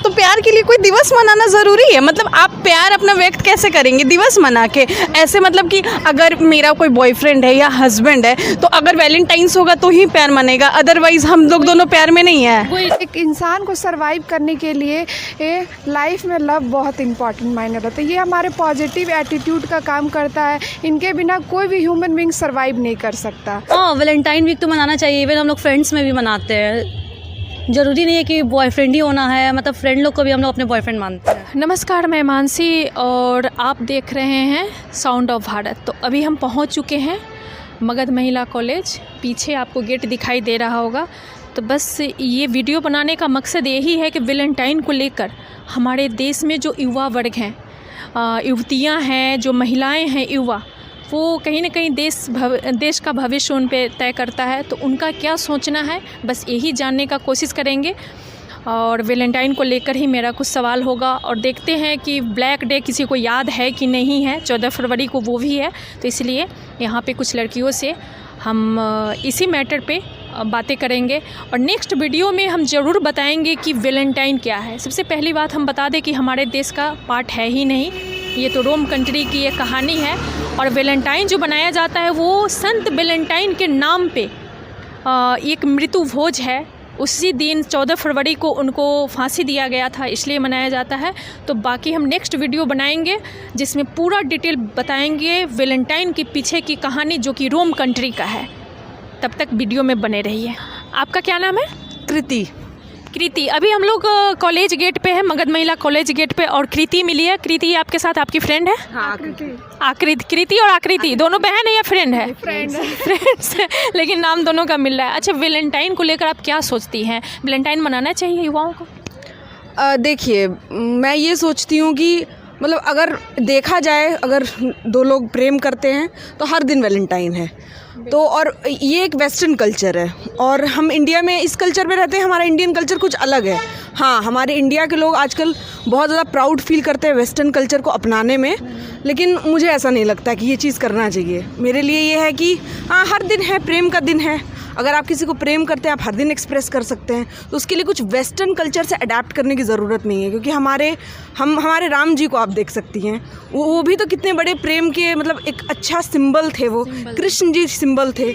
तो प्यार के लिए कोई दिवस मनाना ज़रूरी है? मतलब आप प्यार अपना व्यक्त कैसे करेंगे दिवस मना के? ऐसे मतलब कि अगर मेरा कोई बॉयफ्रेंड है या हस्बैंड है तो अगर वैलेंटाइंस होगा तो ही प्यार मनेगा, अदरवाइज हम लोग दोनों प्यार में नहीं है। एक इंसान को सरवाइव करने के लिए लाइफ में लव बहुत इंपॉर्टेंट मायने रखता है। ये हमारे पॉजिटिव एटीट्यूड का काम करता है। इनके बिना कोई भी ह्यूमन बीइंग सरवाइव नहीं कर सकता। हाँ, वैलेंटाइन वीक तो मनाना चाहिए। इवन हम लोग फ्रेंड्स में भी मनाते हैं। ज़रूरी नहीं है कि बॉयफ्रेंड ही होना है, मतलब फ्रेंड लोग को भी हम लोग अपने बॉयफ्रेंड मानते हैं। नमस्कार, मैं मानसी और आप देख रहे हैं साउंड ऑफ भारत। तो अभी हम पहुंच चुके हैं मगध महिला कॉलेज। पीछे आपको गेट दिखाई दे रहा होगा। तो बस ये वीडियो बनाने का मकसद यही है कि वैलेंटाइन को लेकर हमारे देश में जो युवा वर्ग हैं, युवतियाँ हैं, जो महिलाएं हैं, युवा, वो कहीं ना कहीं देश का भविष्य उन पे तय करता है। तो उनका क्या सोचना है, बस यही जानने का कोशिश करेंगे। और वैलेंटाइन को लेकर ही मेरा कुछ सवाल होगा और देखते हैं कि ब्लैक डे किसी को याद है कि नहीं है। 14 फरवरी को वो भी है, तो इसलिए यहाँ पे कुछ लड़कियों से हम इसी मैटर पे बातें करेंगे। और नेक्स्ट वीडियो में हम ज़रूर बताएंगे कि वैलेंटाइन क्या है। सबसे पहली बात हम बता दें कि हमारे देश का पार्ट है ही नहीं, ये तो रोम कंट्री की एक कहानी है। और वैलेंटाइन जो बनाया जाता है वो संत वैलेंटाइन के नाम पे एक मृत्यु भोज है। उसी दिन 14 फरवरी को उनको फांसी दिया गया था, इसलिए मनाया जाता है। तो बाकी हम नेक्स्ट वीडियो बनाएंगे जिसमें पूरा डिटेल बताएंगे वैलेंटाइन के पीछे की कहानी, जो कि रोम कंट्री का है। तब तक वीडियो में बने रहिए। आपका क्या नाम है? कृति। अभी हम लोग कॉलेज गेट पे है, मगध महिला कॉलेज गेट पे, और कृति मिली है। कृति आपके साथ आपकी फ्रेंड है? हाँ, कृति और आकृति दोनों बहन है या फ्रेंड है? फ्रेंड्स लेकिन नाम दोनों का मिल रहा है। अच्छा, वैलेंटाइन को लेकर आप क्या सोचती हैं? वैलेंटाइन मनाना चाहिए युवाओं को? देखिए, मैं ये सोचती हूँ कि मतलब अगर देखा जाए, अगर दो लोग प्रेम करते हैं तो हर दिन वैलेंटाइन है। तो और ये एक वेस्टर्न कल्चर है और हम इंडिया में इस कल्चर में रहते हैं। हमारा इंडियन कल्चर कुछ अलग है। हाँ, हमारे इंडिया के लोग आजकल बहुत ज़्यादा प्राउड फील करते हैं वेस्टर्न कल्चर को अपनाने में, लेकिन मुझे ऐसा नहीं लगता कि ये चीज़ करना चाहिए। मेरे लिए ये है कि हाँ, हर दिन है, प्रेम का दिन है। अगर आप किसी को प्रेम करते हैं, आप हर दिन एक्सप्रेस कर सकते हैं। तो उसके लिए कुछ वेस्टर्न कल्चर से अडेप्ट करने की ज़रूरत नहीं है, क्योंकि हमारे राम जी को आप देख सकती हैं, वो भी तो कितने बड़े प्रेम के मतलब एक अच्छा सिंबल थे। वो कृष्ण जी सिंबल थे,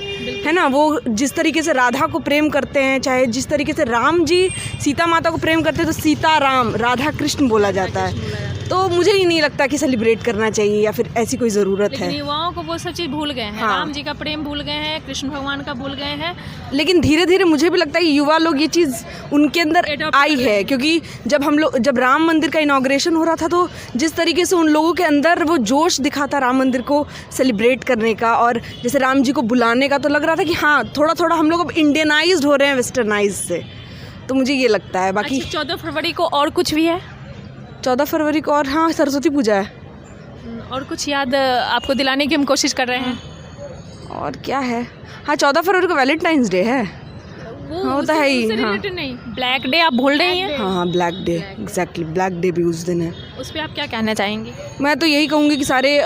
है ना। वो जिस तरीके से राधा को प्रेम करते हैं, चाहे जिस तरीके से राम जी सीता माता को प्रेम करते हैं, तो सीता राम, राधा कृष्ण बोला जाता है। तो मुझे ही नहीं लगता कि सेलिब्रेट करना चाहिए या फिर ऐसी कोई ज़रूरत है। युवाओं को वो सब चीज़ भूल गए हैं। हाँ। राम जी का प्रेम भूल गए हैं, कृष्ण भगवान का भूल गए हैं। लेकिन धीरे धीरे मुझे भी लगता है कि युवा लोग ये चीज़ उनके अंदर आई है, क्योंकि जब राम मंदिर का इनॉग्रेशन हो रहा था, तो जिस तरीके से उन लोगों के अंदर वो जोश दिखा था राम मंदिर को सेलिब्रेट करने का और जैसे राम जी को बुलाने का, तो लग रहा था कि हाँ, थोड़ा थोड़ा हम लोग अब इंडियनाइज्ड हो रहे हैं वेस्टर्नाइज से। तो मुझे ये लगता है। बाकी 14 फरवरी को और कुछ भी है? 14 फरवरी को और हाँ, सरस्वती पूजा है। और कुछ याद आपको दिलाने की हम कोशिश कर रहे हैं। और क्या है? हाँ, 14 फरवरी को वैलेंटाइंस डे है। वो तो है ही। हाँ, नहीं, ब्लैक डे आप भूल रही हैं। हाँ, black day, exactly, black day भी उस दिन है। उस पर आप क्या कहना चाहेंगी? मैं तो यही कहूँगी कि सारे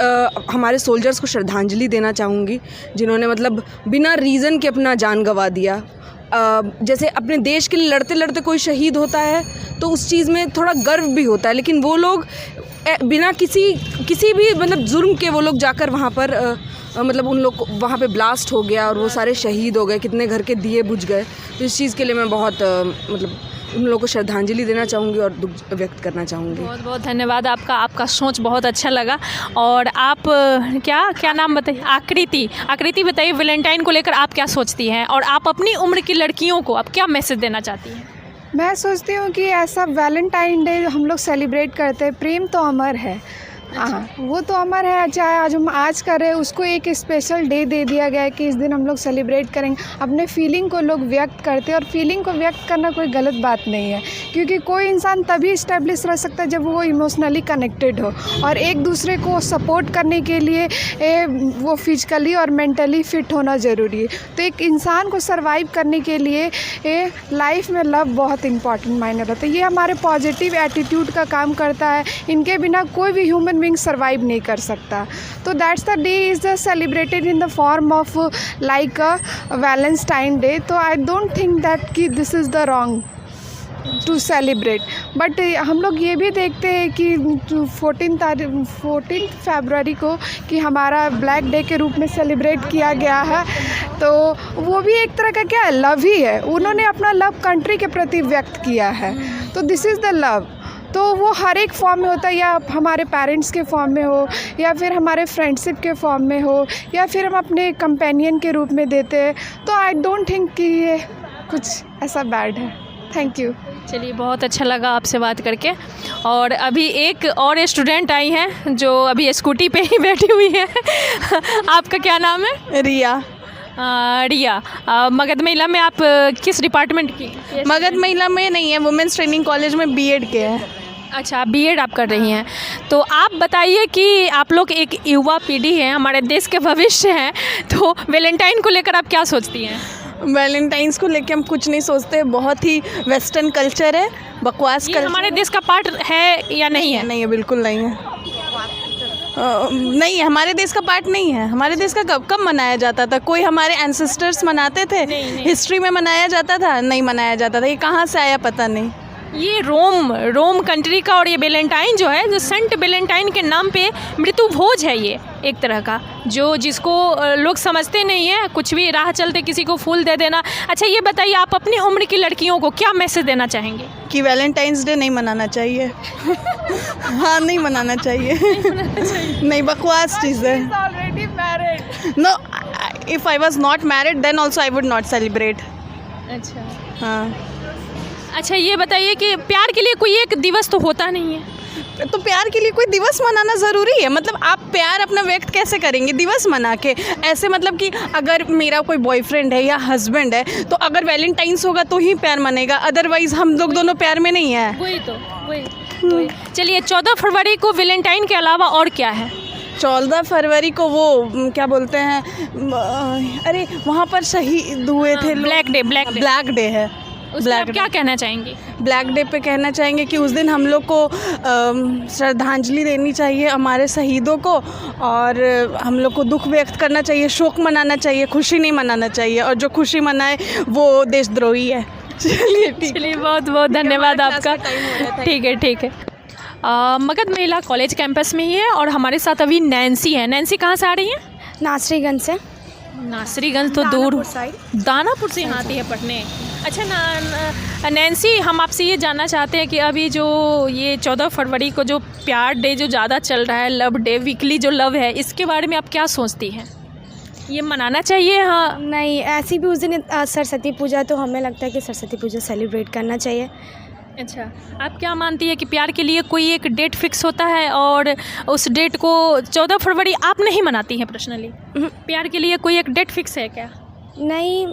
हमारे सोल्जर्स को श्रद्धांजलि देना चाहूँगी, जिन्होंने मतलब बिना रीज़न के अपना जान गंवा दिया। जैसे अपने देश के लिए लड़ते लड़ते कोई शहीद होता है तो उस चीज़ में थोड़ा गर्व भी होता है, लेकिन वो लोग बिना किसी भी मतलब जुर्म के वो लोग जाकर वहाँ पर मतलब उन लोग को वहाँ पे ब्लास्ट हो गया और वो सारे शहीद हो गए, कितने घर के दिए बुझ गए। तो इस चीज़ के लिए मैं बहुत मतलब उन लोगों को श्रद्धांजलि देना चाहूँगी और दुख व्यक्त करना चाहूँगी। बहुत बहुत धन्यवाद आपका सोच बहुत अच्छा लगा। और आप क्या नाम बताइए? आकृति बताइए, वैलेंटाइन को लेकर आप क्या सोचती हैं और आप अपनी उम्र की लड़कियों को आप क्या मैसेज देना चाहती हैं? मैं सोचती हूँ कि ऐसा वैलेंटाइन डे हम लोग सेलिब्रेट करते हैं। प्रेम तो अमर है। हाँ, वो तो अमर है। चाहे आज हम आज कर रहे हैं, उसको एक स्पेशल डे दे दिया गया है कि इस दिन हम लोग सेलिब्रेट करेंगे। अपने फीलिंग को लोग व्यक्त करते हैं और फीलिंग को व्यक्त करना कोई गलत बात नहीं है, क्योंकि कोई इंसान तभी इस्टेब्लिश रह सकता है जब वो इमोशनली कनेक्टेड हो और एक दूसरे को सपोर्ट करने के लिए वो फिजिकली और मेंटली फिट होना ज़रूरी है। तो एक इंसान को सर्वाइव करने के लिए लाइफ में लव बहुत इंपॉर्टेंट मायने रखता है। ये हमारे पॉजिटिव एटीट्यूड का काम करता है। इनके बिना कोई भी ह्यूमन बीइंग सर्वाइव नहीं कर सकता। तो that's the day is celebrated in the form of like a Valentine day. तो आई डोंट थिंक दैट कि this is the wrong. To celebrate. But हम लोग ये भी देखते हैं कि 14 फरवरी को कि हमारा ब्लैक डे के रूप में सेलिब्रेट किया गया है, तो वो भी एक तरह का क्या है, लव ही है। उन्होंने अपना लव कंट्री के प्रति व्यक्त किया है, तो दिस इज़ द लव। तो वो हर एक फॉर्म में होता है, या हमारे पेरेंट्स के फॉर्म में हो, या फिर हमारे फ्रेंडशिप के फॉर्म में हो, या फिर हम अपने कंपेनियन के रूप में देते हैं। तो आई डोंट थिंक कि ये कुछ ऐसा बैड है। Thank you. चलिए, बहुत अच्छा लगा आपसे बात करके। और अभी एक और स्टूडेंट आई हैं जो अभी स्कूटी पे ही बैठी हुई है। आपका क्या नाम है? रिया। रिया, मगध महिला में आप किस डिपार्टमेंट की? मगध महिला में नहीं है, वुमेंस ट्रेनिंग कॉलेज में बीएड के है। अच्छा, बीएड आप कर रही हैं। तो आप बताइए कि आप लोग एक युवा पीढ़ी है, हमारे देश के भविष्य हैं, तो वैलेंटाइन को लेकर आप क्या सोचती हैं? वैलेंटाइंस को लेके हम कुछ नहीं सोचते, बहुत ही वेस्टर्न कल्चर है, बकवास ये कल्चर। हमारे देश का पार्ट है या नहीं है? नहीं है, बिल्कुल नहीं है। नहीं है, हमारे देश का पार्ट नहीं है। हमारे देश का कब मनाया जाता था? कोई हमारे एंसेस्टर्स मनाते थे? नहीं। हिस्ट्री में मनाया जाता था? नहीं मनाया जाता था। ये कहाँ से आया पता नहीं। ये रोम कंट्री का, और ये वैलेंटाइन जो है, जो सेंट वैलेंटाइन के नाम पे मृत्यु भोज है, ये एक तरह का, जिसको लोग समझते नहीं है, कुछ भी राह चलते किसी को फूल दे देना। अच्छा, ये बताइए, आप अपनी उम्र की लड़कियों को क्या मैसेज देना चाहेंगे? कि वैलेंटाइंस डे नहीं मनाना चाहिए। हाँ, नहीं मनाना चाहिए। नहीं, बकवास चीज़ है। Already married. No, if I was not married then also I would not celebrate. अच्छा। हाँ। अच्छा, ये बताइए कि प्यार के लिए कोई एक दिवस तो होता नहीं है? तो प्यार के लिए कोई दिवस मनाना ज़रूरी है? मतलब आप प्यार अपना व्यक्त कैसे करेंगे दिवस मना के? ऐसे मतलब कि अगर मेरा कोई बॉयफ्रेंड है या हस्बैंड है, तो अगर वैलेंटाइंस होगा तो ही प्यार मनेगा, अदरवाइज़ हम लोग दोनों प्यार में नहीं है। वही। चलिए, 14 फरवरी को वैलेंटाइन के अलावा और क्या है? 14 फरवरी को वो क्या बोलते हैं, अरे वहाँ पर शहीद हुए थे लोग। ब्लैक डे है। आप क्या कहना चाहेंगे? ब्लैक डे पे कहना चाहेंगे कि उस दिन हम लोग को श्रद्धांजलि देनी चाहिए हमारे शहीदों को, और हम लोग को दुख व्यक्त करना चाहिए, शोक मनाना चाहिए, खुशी नहीं मनाना चाहिए, और जो खुशी मनाए वो देशद्रोही है। चलिए, बहुत बहुत धन्यवाद आपका। ठीक है। मगध महिला कॉलेज कैंपस में ही है, और हमारे साथ अभी नैन्सी है। नैन्सी कहाँ से आ रही है? नासरीगंज से। नासरीगंज तो दूर, दानापुर से यहाँ आती है पढ़ने। अच्छा, नैन्सी, हम आपसे ये जानना चाहते हैं कि अभी जो ये 14 फरवरी को जो प्यार डे जो ज़्यादा चल रहा है, लव डे, वीकली जो लव है, इसके बारे में आप क्या सोचती हैं? ये मनाना चाहिए? हाँ, नहीं, ऐसी भी उस दिन सरस्वती पूजा, तो हमें लगता है कि सरस्वती पूजा सेलिब्रेट करना चाहिए। अच्छा, आप क्या मानती है कि प्यार के लिए कोई एक डेट फिक्स होता है, और उस डेट को 14 फरवरी आप नहीं मनाती हैं पर्सनली? प्यार के लिए कोई एक डेट फिक्स है क्या? नहीं,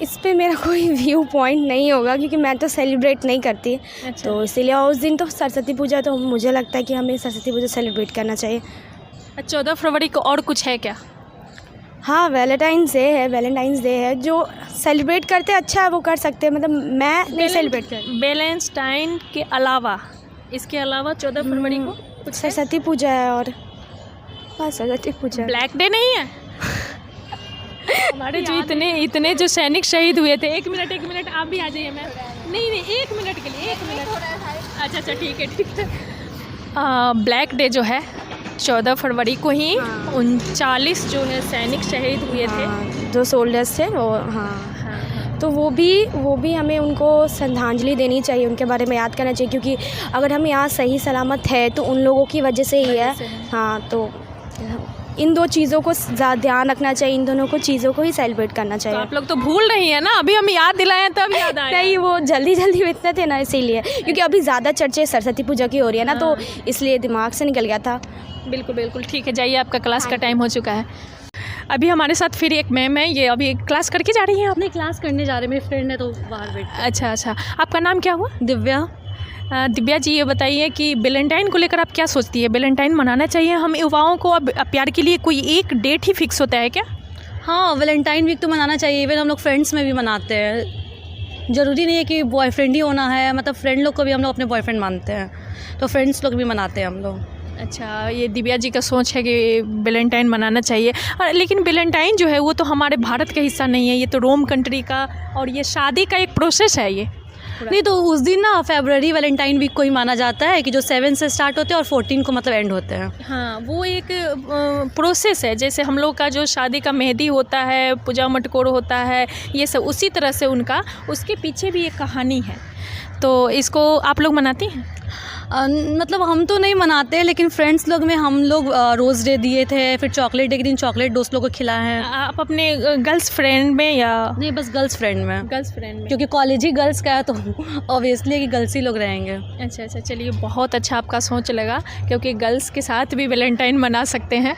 इस पे मेरा कोई व्यू पॉइंट नहीं होगा, क्योंकि मैं तो सेलिब्रेट नहीं करती। अच्छा। तो इसीलिए उस दिन तो सरस्वती पूजा, तो मुझे लगता है कि हमें सरस्वती पूजा सेलिब्रेट करना चाहिए। 14 फरवरी को और कुछ है क्या? हाँ, वैलेंटाइंस डे है, जो सेलिब्रेट करते अच्छा है वो कर सकते हैं, मतलब मैं नहीं सेलिब्रेट करती। वैलेंटाइन के अलावा, इसके अलावा 14 फरवरी को कुछ है? सरस्वती पूजा है, और बस सरस्वती पूजा। ब्लैक डे नहीं है? हमारे जो इतने जो सैनिक शहीद हुए थे। एक मिनट, आप भी आ जाइए। मैं नहीं, 1 मिनट के लिए, 1 मिनट। अच्छा, ठीक है। ब्लैक डे जो है 14 फरवरी को ही 39 जो है सैनिक शहीद हुए थे, जो सोल्जर्स थे वो। हाँ, तो वो भी हमें उनको श्रद्धांजलि देनी चाहिए, उनके बारे में याद करना चाहिए, क्योंकि अगर हम यहाँ सही सलामत है तो उन लोगों की वजह से ही है। हाँ, तो इन दो चीज़ों को ध्यान रखना चाहिए, इन दोनों को चीज़ों को ही सेलिब्रेट करना चाहिए। तो आप लोग तो भूल रही हैं ना, अभी हम याद दिलाएं तब याद आया। नहीं, वो जल्दी में इतने थे ना, इसीलिए, क्योंकि अभी ज़्यादा चर्चे सरस्वती पूजा की हो रही है ना, तो इसलिए दिमाग से निकल गया था। बिल्कुल। ठीक है, जाइए, आपका क्लास का टाइम हो चुका है। अभी हमारे साथ फिर एक मैम है, ये अभी क्लास करके जा रही हैं? अपनी क्लास करने जा रहे हैं, मेरी फ्रेंड है तो बाहर बैठ। अच्छा, आपका नाम क्या हुआ? दिव्या जी, ये बताइए कि वैलेंटाइन को लेकर आप क्या सोचती है? वैलेंटाइन मनाना चाहिए हम युवाओं को? अब प्यार के लिए कोई एक डेट ही फिक्स होता है क्या? हाँ, वैलेंटाइन वीक तो मनाना चाहिए, इवन हम लोग फ्रेंड्स में भी मनाते हैं। ज़रूरी नहीं है कि बॉयफ्रेंड ही होना है, मतलब फ्रेंड लोग को भी हम लोग अपने बॉयफ्रेंड मानते हैं, तो फ्रेंड्स लोग भी मनाते हैं हम लोग। अच्छा, ये दिव्या जी का सोच है कि वैलेंटाइन मनाना चाहिए। लेकिन वैलेंटाइन जो है वो तो हमारे भारत का हिस्सा नहीं है, ये तो रोम कंट्री का, और ये शादी का एक प्रोसेस है। ये नहीं तो उस दिन ना फरवरी वैलेंटाइन वीक को ही माना जाता है कि जो 7 से स्टार्ट होते हैं और 14 को मतलब एंड होते हैं। हाँ, वो एक प्रोसेस है, जैसे हम लोग का जो शादी का मेहंदी होता है, पूजा मटकोर होता है, ये सब उसी तरह से उनका, उसके पीछे भी एक कहानी है। तो इसको आप लोग मनाती हैं? मतलब हम तो नहीं मनाते, लेकिन फ्रेंड्स लोग में हम लोग रोज़ डे दिए थे, फिर चॉकलेट डे के दिन चॉकलेट दोस्त लोगों को खिलाए हैं। आप अपने गर्ल्स फ्रेंड में या? नहीं, बस गर्ल्स फ्रेंड में। गर्ल्स फ्रेंड में, क्योंकि कॉलेज ही गर्ल्स का है तो ऑब्वियसली कि गर्ल्स ही लोग रहेंगे। अच्छा, चलिए बहुत अच्छा आपका सोच लगा, क्योंकि गर्ल्स के साथ भी वैलेंटाइन मना सकते हैं।